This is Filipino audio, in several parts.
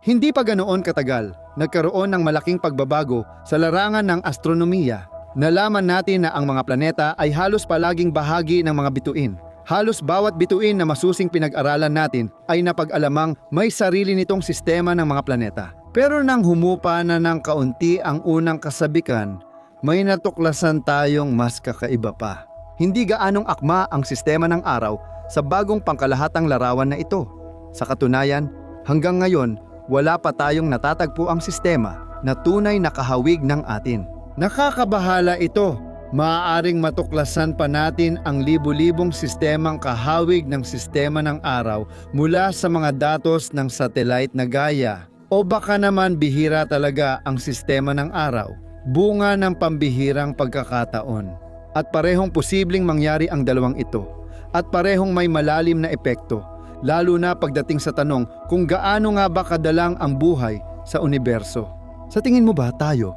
Hindi pa ganoon katagal, nagkaroon ng malaking pagbabago sa larangan ng astronomiya. Nalaman natin na ang mga planeta ay halos palaging bahagi ng mga bituin. Halos bawat bituin na masusing pinag-aralan natin ay napag-alamang may sarili nitong sistema ng mga planeta. Pero nang humupa na ng kaunti ang unang kasabikan, may natuklasan tayong mas kakaiba pa. Hindi gaanong akma ang sistema ng araw sa bagong pangkalahatang larawan na ito. Sa katunayan, hanggang ngayon, wala pa tayong natatagpo ang sistema na tunay na kahawig ng atin. Nakakabahala ito. Maaaring matuklasan pa natin ang libu-libong sistemang kahawig ng sistema ng araw mula sa mga datos ng satellite na Gaia. O baka naman bihira talaga ang sistema ng araw, bunga ng pambihirang pagkakataon. At parehong posibleng mangyari ang dalawang ito. At parehong may malalim na epekto, lalo na pagdating sa tanong kung gaano nga ba kadalang ang buhay sa universo. Sa tingin mo ba tayo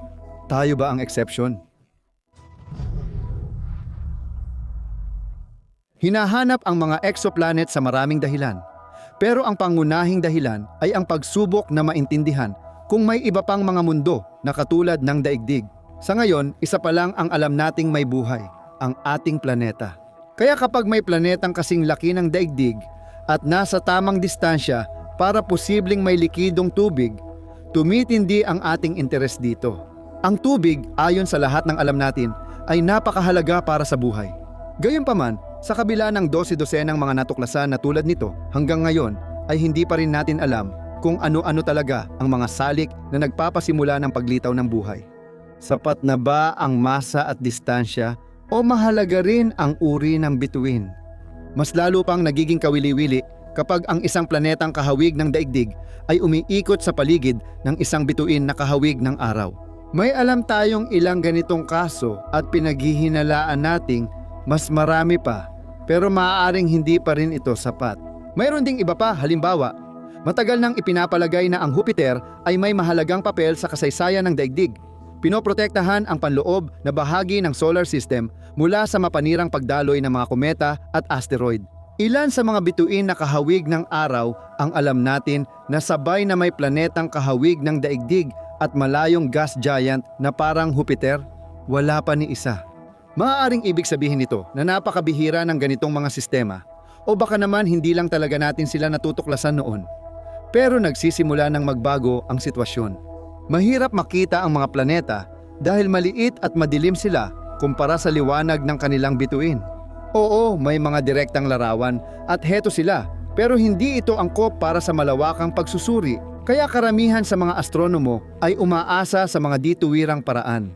ba ang exception? Hinahanap ang mga exoplanet sa maraming dahilan. Pero ang pangunahing dahilan ay ang pagsubok na maintindihan kung may iba pang mga mundo na katulad ng daigdig. Sa ngayon, isa pa lang ang alam nating may buhay, ang ating planeta. Kaya kapag may planetang kasing laki ng daigdig at nasa tamang distansya para posibleng may likidong tubig, tumitindi ang ating interes dito. Ang tubig, ayon sa lahat ng alam natin, ay napakahalaga para sa buhay. Gayunpaman, sa kabila ng 12-dosenang mga natuklasan na tulad nito, hanggang ngayon ay hindi pa rin natin alam kung ano-ano talaga ang mga salik na nagpapasimula ng paglitaw ng buhay. Sapat na ba ang masa at distansya o mahalaga rin ang uri ng bituin? Mas lalo pang nagiging kawili-wili kapag ang isang planetang kahawig ng daigdig ay umiikot sa paligid ng isang bituin na kahawig ng araw. May alam tayong ilang ganitong kaso at pinaghihinalaan nating mas marami pa, pero maaaring hindi pa rin ito sapat. Mayroon ding iba pa, halimbawa, matagal nang ipinapalagay na ang Jupiter ay may mahalagang papel sa kasaysayan ng daigdig. Pinoprotektahan ang panloob na bahagi ng solar system mula sa mapanirang pagdaloy ng mga kometa at asteroid. Ilan sa mga bituin na kahawig ng araw ang alam natin na sabay na may planetang kahawig ng daigdig at malayong gas giant na parang Jupiter? Wala pa ni isa. Maaaring ibig sabihin nito na napakabihira ng ganitong mga sistema o baka naman hindi lang talaga natin sila natutuklasan noon. Pero nagsisimula ng magbago ang sitwasyon. Mahirap makita ang mga planeta dahil maliit at madilim sila kumpara sa liwanag ng kanilang bituin. Oo, may mga direktang larawan at heto sila, pero hindi ito angkop para sa malawakang pagsusuri. Kaya karamihan sa mga astronomo ay umaasa sa mga dituwirang paraan.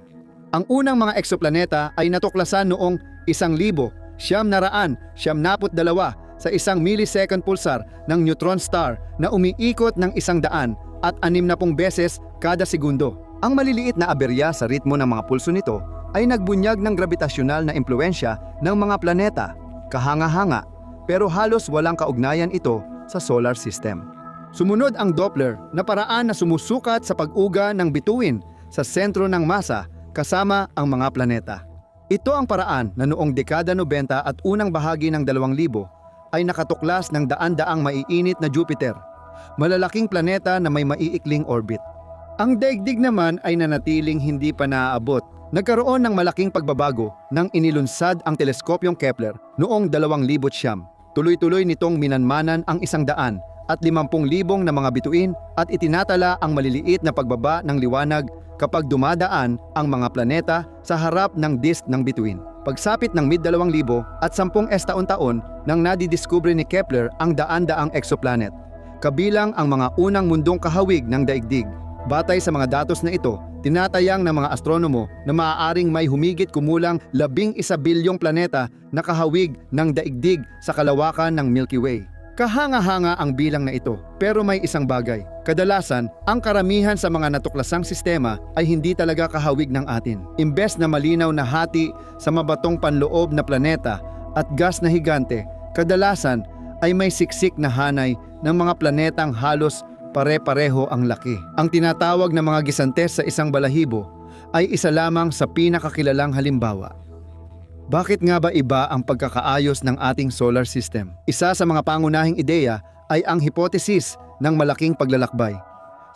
Ang unang mga exoplaneta ay natuklasan noong 1,992 sa isang millisecond pulsar ng neutron star na umiikot ng 160 beses kada segundo. Ang maliliit na aberya sa ritmo ng mga pulso nito ay nagbunyag ng gravitasyonal na impluensya ng mga planeta, kahanga-hanga, pero halos walang kaugnayan ito sa solar system. Sumunod ang Doppler na paraan na sumusukat sa pag-uga ng bituin sa sentro ng masa kasama ang mga planeta. Ito ang paraan na noong dekada 90 at unang bahagi ng 2000 ay nakatuklas ng daan-daang maiinit na Jupiter, malalaking planeta na may maiikling orbit. Ang daigdig naman ay nanatiling hindi pa naaabot. Nagkaroon ng malaking pagbabago nang inilunsad ang teleskopyong Kepler noong 2009. Tuloy-tuloy nitong minanmanan ang 100 at 50,000 na mga bituin at itinatala ang maliliit na pagbaba ng liwanag kapag dumadaan ang mga planeta sa harap ng disk ng bituin. Pagsapit ng mid-2000 at 10 taon nang nadidiskubre ni Kepler ang daan-daang exoplanet, kabilang ang mga unang mundong kahawig ng daigdig. Batay sa mga datos na ito, tinatayang ng mga astronomo na maaaring may humigit kumulang 11 bilyong planeta na kahawig ng daigdig sa kalawakan ng Milky Way. Kahanga-hanga ang bilang na ito, pero may isang bagay. Kadalasan, ang karamihan sa mga natuklasang sistema ay hindi talaga kahawig ng atin. Imbes na malinaw na hati sa mabatong panloob na planeta at gas na higante, kadalasan ay may siksik na hanay ng mga planetang halos pare-pareho ang laki. Ang tinatawag na mga gisantes sa isang balahibo ay isa lamang sa pinakakilalang halimbawa. Bakit nga ba iba ang pagkakaayos ng ating solar system? Isa sa mga pangunahing ideya ay ang hipotesis ng malaking paglalakbay.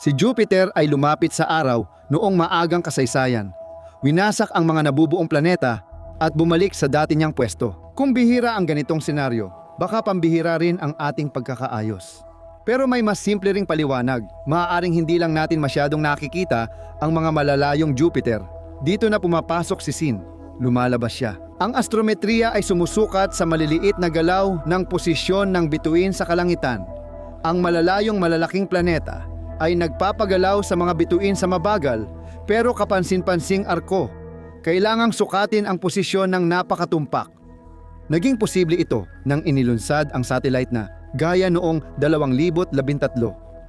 Si Jupiter ay lumapit sa araw noong maagang kasaysayan. Winasak ang mga nabubuong planeta at bumalik sa dati niyang pwesto. Kung bihira ang ganitong senaryo, baka pambihira rin ang ating pagkakaayos. Pero may mas simple ring paliwanag. Maaaring hindi lang natin masyadong nakikita ang mga malalayong Jupiter. Dito na pumapasok si Sin. Lumalabas siya. Ang astrometriya ay sumusukat sa maliliit na galaw ng posisyon ng bituin sa kalangitan. Ang malalayong malalaking planeta ay nagpapagalaw sa mga bituin sa mabagal pero kapansin-pansing arko. Kailangang sukatin ang posisyon ng napakatumpak. Naging posible ito nang inilunsad ang satellite na Gaia noong 2013.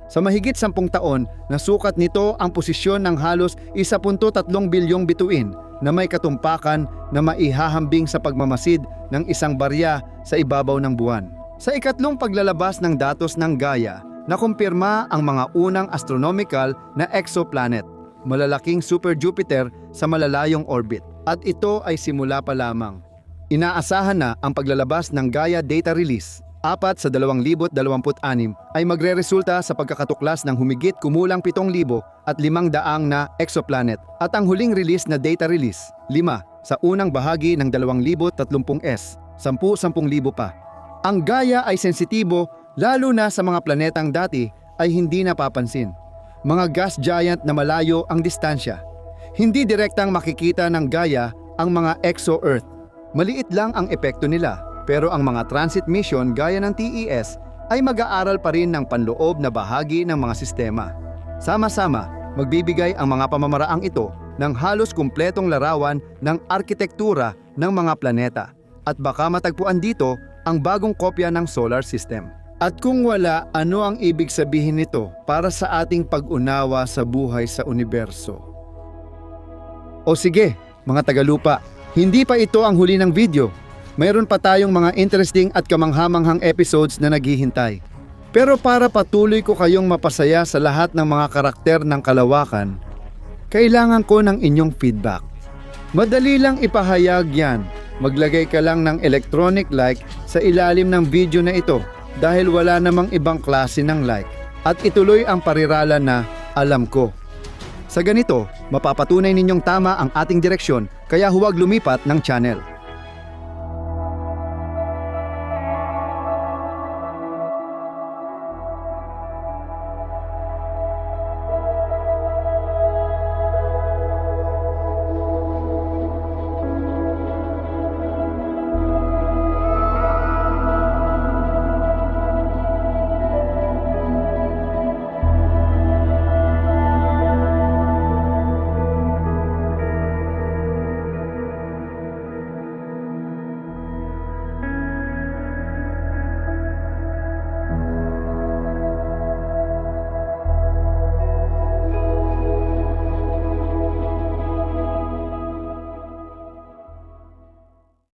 Sa mahigit 10 taon, nasukat nito ang posisyon ng halos 1.3 bilyong bituin na may katumpakan na maihahambing sa pagmamasid ng isang barya sa ibabaw ng buwan. Sa ikatlong paglalabas ng datos ng Gaia, nakumpirma ang mga unang astronomical na exoplanet, malalaking super Jupiter sa malalayong orbit. At ito ay simula pa lamang. Inaasahan na ang paglalabas ng Gaia Data Release 4 sa 2026 ay magreresulta sa pagkakatuklas ng humigit kumulang 7,000 at 500 na exoplanet at ang huling release na data release 5 sa unang bahagi ng 2030s, 10,000 pa. Ang Gaia ay sensitibo lalo na sa mga planetang dati ay hindi napapansin. Mga gas giant na malayo ang distansya. Hindi direktang makikita ng Gaia ang mga exo-Earth. Maliit lang ang epekto nila. Pero ang mga transit mission gaya ng TES ay mag-aaral pa rin ng panloob na bahagi ng mga sistema. Sama-sama, magbibigay ang mga pamamaraang ito ng halos kumpletong larawan ng arkitektura ng mga planeta. At baka matagpuan dito ang bagong kopya ng solar system. At kung wala, ano ang ibig sabihin nito para sa ating pag-unawa sa buhay sa universo? O sige, mga tagalupa, hindi pa ito ang huli ng video. Mayroon pa tayong mga interesting at kamanghamanghang episodes na naghihintay. Pero para patuloy ko kayong mapasaya sa lahat ng mga karakter ng kalawakan, kailangan ko ng inyong feedback. Madali lang ipahayag yan. Maglagay ka lang ng electronic like sa ilalim ng video na ito dahil wala namang ibang klase ng like. At ituloy ang parirala na alam ko. Sa ganito, mapapatunay ninyong tama ang ating direksyon kaya huwag lumipat ng channel.